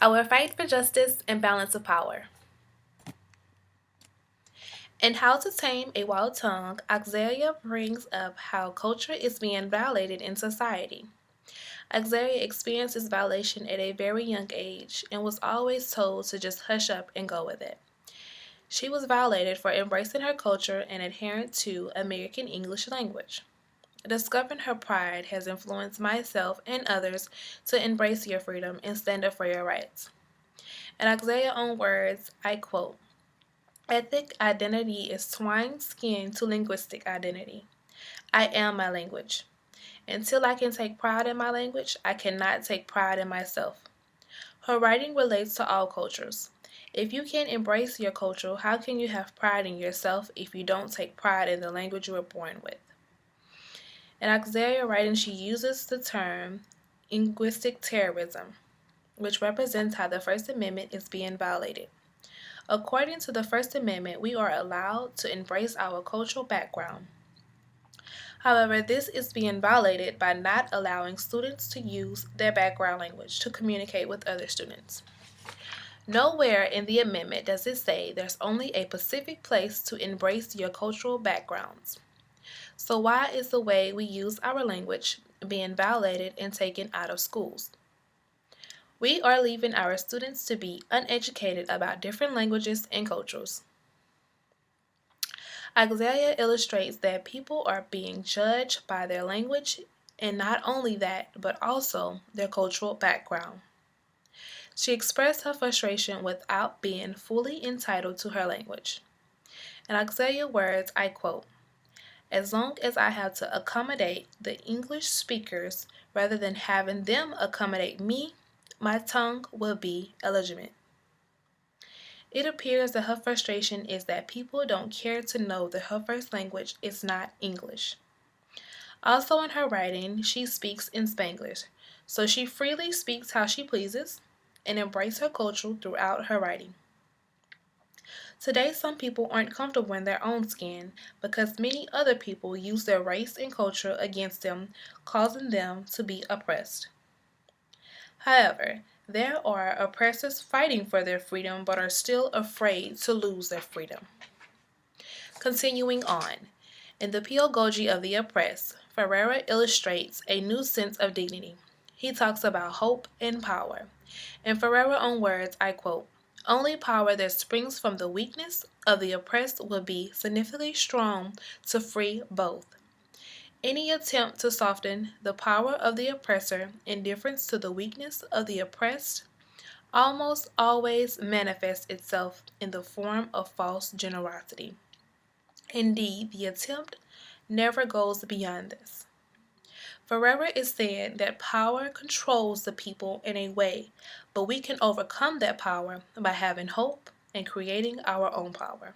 Our fight for justice and balance of power. In How to Tame a Wild Tongue, Auxilia brings up how culture is being violated in society. Auxilia experienced this violation at a very young age and was always told to just hush up and go with it. She was violated for embracing her culture and adhering to American English language. Discovering her pride has influenced myself and others to embrace your freedom and stand up for your rights. In Auxilia's own words, I quote, "Ethnic identity is twined skin to linguistic identity. I am my language. Until I can take pride in my language, I cannot take pride in myself." Her writing relates to all cultures. If you can't embrace your culture, how can you have pride in yourself if you don't take pride in the language you were born with? In Auxilia writing, she uses the term linguistic terrorism, which represents how the First Amendment is being violated. According to the First Amendment, we are allowed to embrace our cultural background. However, this is being violated by not allowing students to use their background language to communicate with other students. Nowhere in the amendment does it say there's only a specific place to embrace your cultural backgrounds. So why is the way we use our language being violated and taken out of schools? We are leaving our students to be uneducated about different languages and cultures. Auxilia illustrates that people are being judged by their language, and not only that, but also their cultural background. She expressed her frustration without being fully entitled to her language. In Auxilia's words, I quote, "As long as I have to accommodate the English speakers rather than having them accommodate me, my tongue will be illegitimate." It appears that her frustration is that people don't care to know that her first language is not English. Also in her writing, she speaks in Spanglish, so she freely speaks how she pleases and embraces her culture throughout her writing. Today, some people aren't comfortable in their own skin because many other people use their race and culture against them, causing them to be oppressed. However, there are oppressors fighting for their freedom but are still afraid to lose their freedom. Continuing on, in the pedagogy of the oppressed, Freire illustrates a new sense of dignity. He talks about hope and power. In Ferreira's own words, I quote, "Only power that springs from the weakness of the oppressed will be sufficiently strong to free both. Any attempt to soften the power of the oppressor in deference to the weakness of the oppressed almost always manifests itself in the form of false generosity. Indeed, the attempt never goes beyond this." Ferreira is saying that power controls the people in a way, but we can overcome that power by having hope and creating our own power.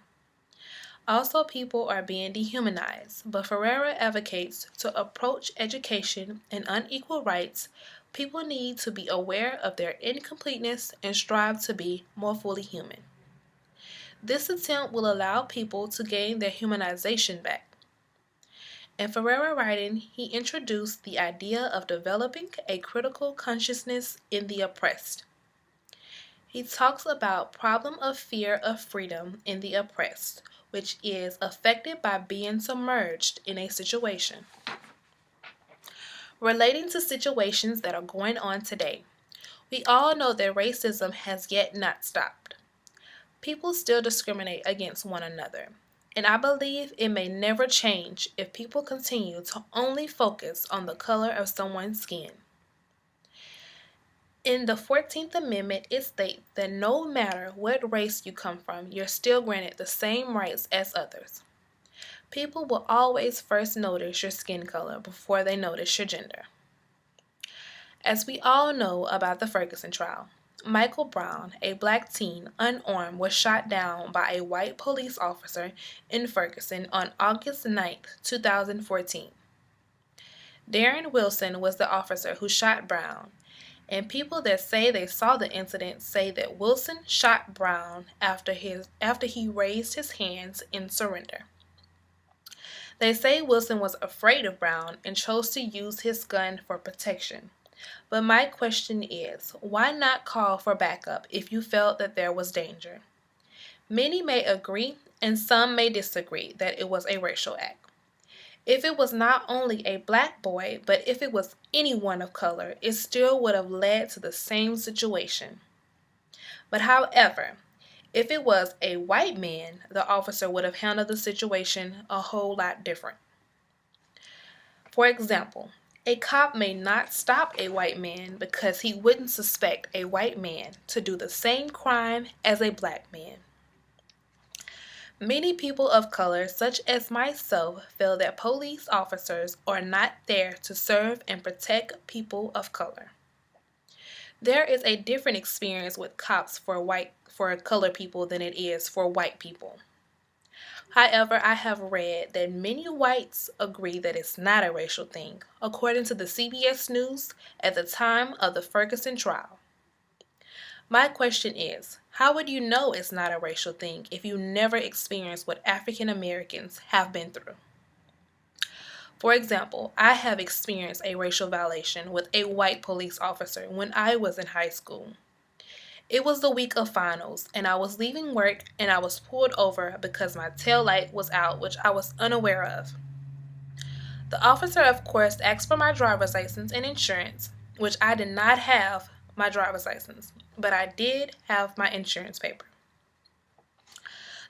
Also, people are being dehumanized, but Ferreira advocates to approach education and unequal rights. People need to be aware of their incompleteness and strive to be more fully human. This attempt will allow people to gain their humanization back. In Ferreira writing, he introduced the idea of developing a critical consciousness in the oppressed. He talks about problem of fear of freedom in the oppressed, which is affected by being submerged in a situation. Relating to situations that are going on today, we all know that racism has yet not stopped. People still discriminate against one another, and I believe it may never change if people continue to only focus on the color of someone's skin. In the 14th Amendment, it states that no matter what race you come from, you're still granted the same rights as others. People will always first notice your skin color before they notice your gender. As we all know about the Ferguson trial, Michael Brown, a black teen, unarmed, was shot down by a white police officer in Ferguson on August 9, 2014. Darren Wilson was the officer who shot Brown, and people that say they saw the incident say that Wilson shot Brown after he raised his hands in surrender. They say Wilson was afraid of Brown and chose to use his gun for protection. But my question is, why not call for backup if you felt that there was danger? Many may agree and some may disagree that it was a racial act. If it was not only a black boy, but if it was anyone of color, it still would have led to the same situation. But however, if it was a white man, the officer would have handled the situation a whole lot different. For example, a cop may not stop a white man because he wouldn't suspect a white man to do the same crime as a black man. Many people of color, such as myself, feel that police officers are not there to serve and protect people of color. There is a different experience with cops for colored people than it is for white people. However, I have read that many whites agree that it's not a racial thing, according to the CBS News at the time of the Ferguson trial. My question is, how would you know it's not a racial thing if you never experienced what African Americans have been through? For example, I have experienced a racial violation with a white police officer when I was in high school. It was the week of finals, and I was leaving work and I was pulled over because my tail light was out, which I was unaware of. The officer, of course, asked for my driver's license and insurance, which I did not have my driver's license, but I did have my insurance paper.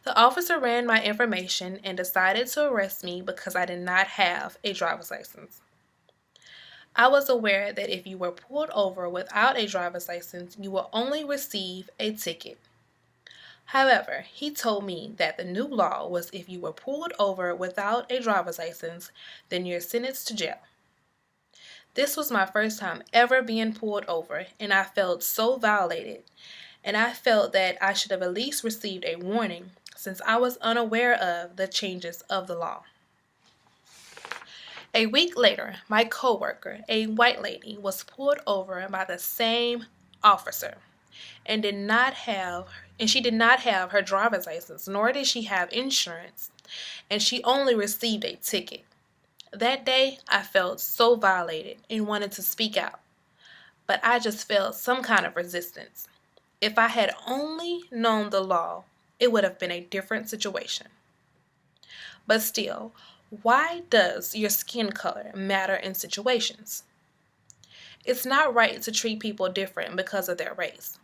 The officer ran my information and decided to arrest me because I did not have a driver's license. I was aware that if you were pulled over without a driver's license, you will only receive a ticket. However, he told me that the new law was if you were pulled over without a driver's license, then you're sentenced to jail. This was my first time ever being pulled over, and I felt so violated, and I felt that I should have at least received a warning since I was unaware of the changes of the law. A week later, my coworker, a white lady, was pulled over by the same officer and she did not have her driver's license, nor did she have insurance, and she only received a ticket. That day, I felt so violated and wanted to speak out, but I just felt some kind of resistance. If I had only known the law, it would have been a different situation. But still, why does your skin color matter in situations? It's not right to treat people different because of their race,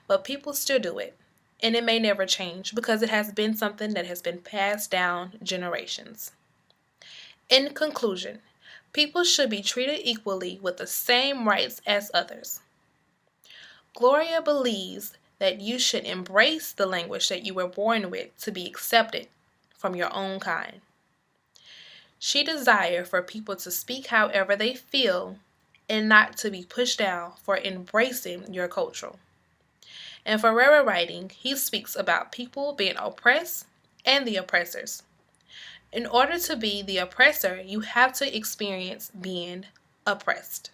but people still do it, and it may never change because it has been something that has been passed down generations. In conclusion, people should be treated equally with the same rights as others. Gloria believes that you should embrace the language that you were born with to be accepted from your own kind. She desires for people to speak however they feel and not to be pushed down for embracing your culture. In Freire writing, he speaks about people being oppressed and the oppressors. In order to be the oppressor, you have to experience being oppressed.